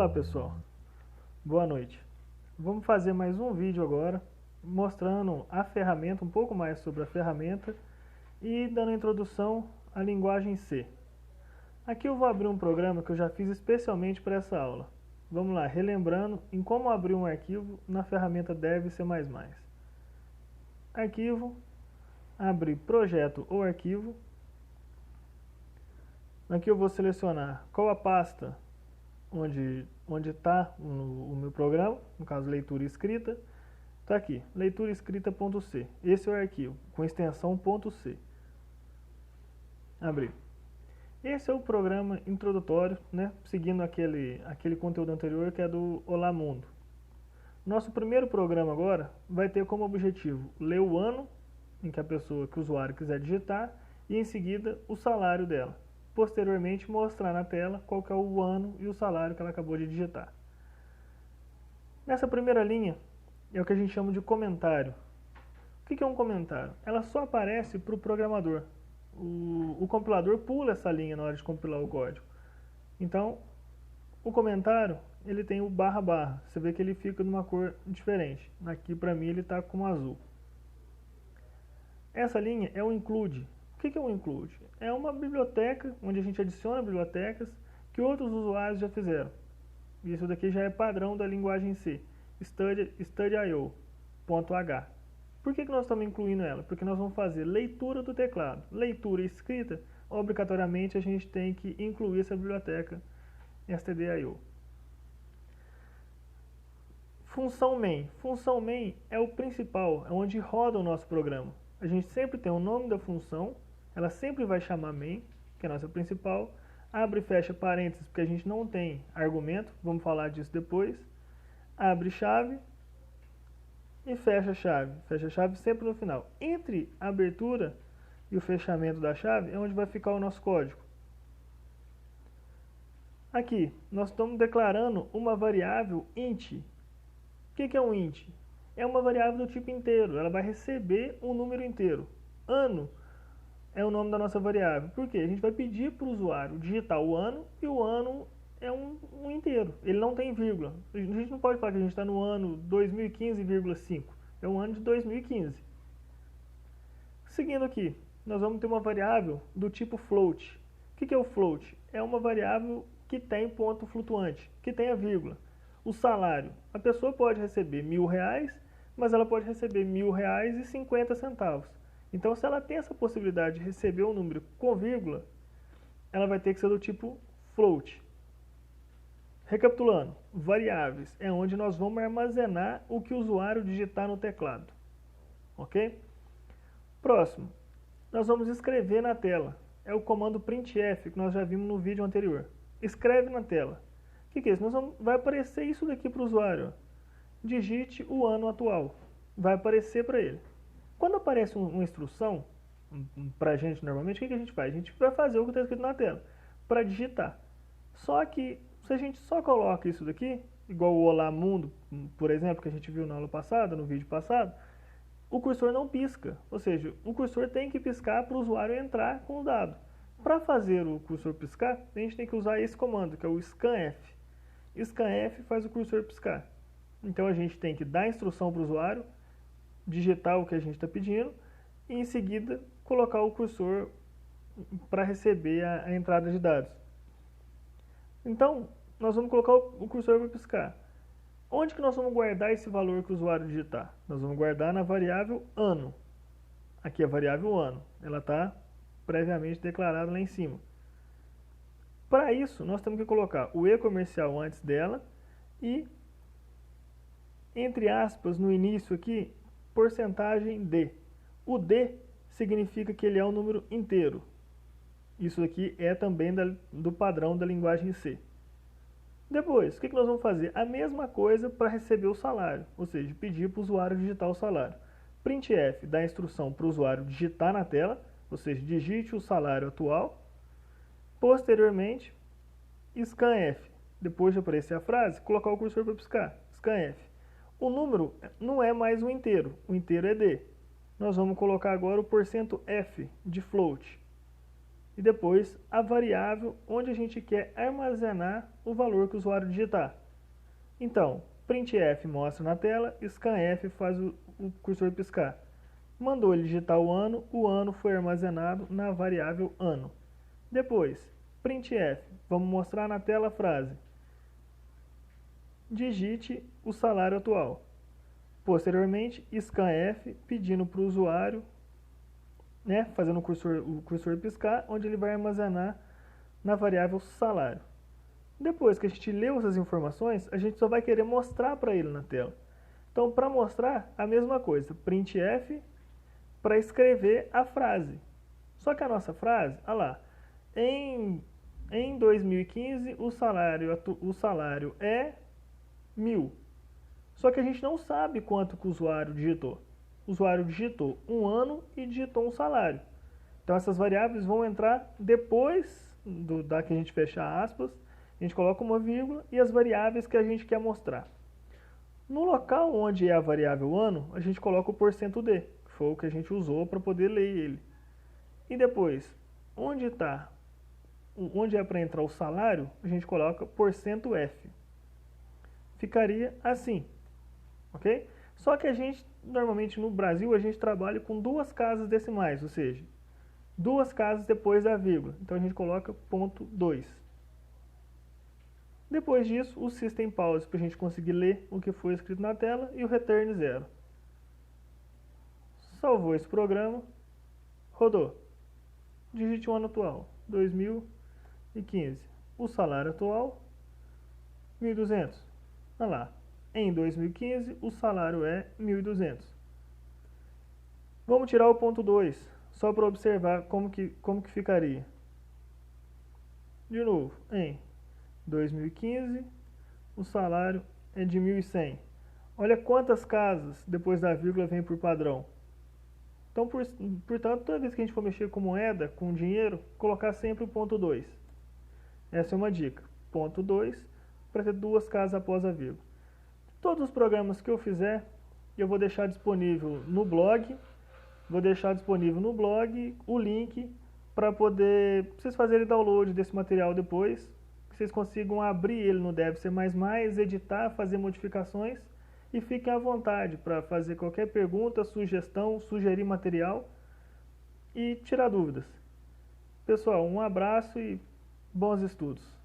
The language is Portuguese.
Olá pessoal, boa noite. Vamos fazer mais um vídeo agora, mostrando a ferramenta, um pouco mais sobre a ferramenta e dando a introdução à linguagem C. Aqui eu vou abrir um programa que eu já fiz especialmente para essa aula. Vamos lá, relembrando em como abrir um arquivo na ferramenta Dev C++. Arquivo, abrir projeto ou arquivo. Aqui eu vou selecionar qual a pasta onde está o meu programa, no caso leitura e escrita. Está aqui, leitura escrita.c. Esse é o arquivo, com extensão .c. Abrir. Esse é o programa introdutório, né, seguindo aquele conteúdo anterior que é do Olá Mundo. Nosso primeiro programa agora vai ter como objetivo ler o ano em que que o usuário quiser digitar e em seguida o salário dela. Posteriormente mostrar na tela qual que é o ano e o salário que ela acabou de digitar. Nessa primeira linha é o que a gente chama de comentário. O que é um comentário? Ela só aparece para o programador. O compilador pula essa linha na hora de compilar o código. Então, o comentário ele tem o barra barra. Você vê que ele fica numa cor diferente. Aqui para mim ele está com azul. Essa linha é o include. O que é um include? É uma biblioteca onde a gente adiciona bibliotecas que outros usuários já fizeram. Isso daqui já é padrão da linguagem C, studio.h. Por que nós estamos incluindo ela? Porque nós vamos fazer leitura do teclado. Leitura e escrita, obrigatoriamente a gente tem que incluir essa biblioteca stdio. Função main. Função main é o principal, é onde roda o nosso programa. A gente sempre tem o nome da função, ela sempre vai chamar main, que é a nossa principal, abre e fecha parênteses, porque a gente não tem argumento, vamos falar disso depois, abre chave e fecha a chave sempre no final. Entre a abertura e o fechamento da chave é onde vai ficar o nosso código. Aqui, nós estamos declarando uma variável int. O que é um int? É uma variável do tipo inteiro, ela vai receber um número inteiro. Ano é o nome da nossa variável. Por quê? A gente vai pedir para o usuário digitar o ano, e o ano é um inteiro. Ele não tem vírgula. A gente não pode falar que a gente está no ano 2015,5. É o ano de 2015. Seguindo aqui, nós vamos ter uma variável do tipo float. O que é o float? É uma variável que tem ponto flutuante, que tem a vírgula. O salário. A pessoa pode receber R$1.000, mas ela pode receber R$1.000,50. Então, se ela tem essa possibilidade de receber um número com vírgula, ela vai ter que ser do tipo float. Recapitulando, variáveis é onde nós vamos armazenar o que o usuário digitar no teclado. Ok? Próximo, nós vamos escrever na tela. É o comando printf, que nós já vimos no vídeo anterior. Escreve na tela. O que é isso? Vai aparecer isso daqui para o usuário. Digite o ano atual. Vai aparecer para ele. Quando aparece uma instrução para a gente normalmente, o que a gente faz? A gente vai fazer o que está escrito na tela, para digitar. Só que se a gente só coloca isso daqui, igual o Olá Mundo, por exemplo, que a gente viu na aula passada, no vídeo passado, o cursor não pisca. Ou seja, o cursor tem que piscar para o usuário entrar com o dado. Para fazer o cursor piscar, a gente tem que usar esse comando, que é o scanf. Scanf faz o cursor piscar. Então a gente tem que dar a instrução para o usuário, digitar o que a gente está pedindo e em seguida colocar o cursor para receber a entrada de dados. Então, nós vamos colocar o cursor para piscar. Onde que nós vamos guardar esse valor que o usuário digitar? Nós vamos guardar na variável ano. Aqui é a variável ano. Ela está previamente declarada lá em cima. Para isso, nós temos que colocar o e-comercial antes dela e, entre aspas, no início aqui, porcentagem D. O D significa que ele é um número inteiro. Isso aqui é também do padrão da linguagem C. Depois, o que nós vamos fazer? A mesma coisa para receber o salário, ou seja, pedir para o usuário digitar o salário. Printf dá a instrução para o usuário digitar na tela, ou seja, digite o salário atual. Posteriormente, scanf, depois de aparecer a frase, colocar o cursor para piscar. Scanf. O número não é mais o inteiro é D. Nós vamos colocar agora o %f de float. e depois a variável onde a gente quer armazenar o valor que o usuário digitar. Então, printf mostra na tela, scanf faz o cursor piscar. Mandou ele digitar o ano foi armazenado na variável ano. Depois, printf, vamos mostrar na tela a frase: digite o salário atual. Posteriormente, scanf pedindo para o usuário, fazendo o cursor piscar, onde ele vai armazenar na variável salário. Depois que a gente leu essas informações, a gente só vai querer mostrar para ele na tela. Então, para mostrar, a mesma coisa, printf para escrever a frase. Só que a nossa frase, olha lá, em 2015 o salário é 1.000. Só que a gente não sabe quanto que o usuário digitou. O usuário digitou um ano e digitou um salário. Então essas variáveis vão entrar depois da que a gente fechar aspas, a gente coloca uma vírgula e as variáveis que a gente quer mostrar. No local onde é a variável ano, a gente coloca o %d, que foi o que a gente usou para poder ler ele. E depois, onde é para entrar o salário, a gente coloca %f. Ficaria assim, ok? Só que a gente, normalmente no Brasil, a gente trabalha com 2 casas decimais, ou seja, 2 casas depois da vírgula. Então a gente coloca .2. Depois disso, o System Pause para a gente conseguir ler o que foi escrito na tela e o Return 0. Salvou esse programa, rodou. Digite o ano atual, 2015. O salário atual, 1.200. Olha lá, em 2015 o salário é 1.200. Vamos tirar o .2, só para observar como que ficaria. De novo, em 2015 o salário é de 1.100. Olha quantas casas depois da vírgula vem por padrão. Então, portanto, toda vez que a gente for mexer com moeda, com dinheiro, colocar sempre o .2. Essa é uma dica. .2 para ter 2 casas após a vírgula. Todos os programas que eu fizer, eu vou deixar disponível no blog. Vou deixar disponível no blog o link para poder vocês fazerem download desse material depois. Que vocês consigam abrir ele no DevC++, editar, fazer modificações. E fiquem à vontade para fazer qualquer pergunta, sugestão, sugerir material e tirar dúvidas. Pessoal, um abraço e bons estudos.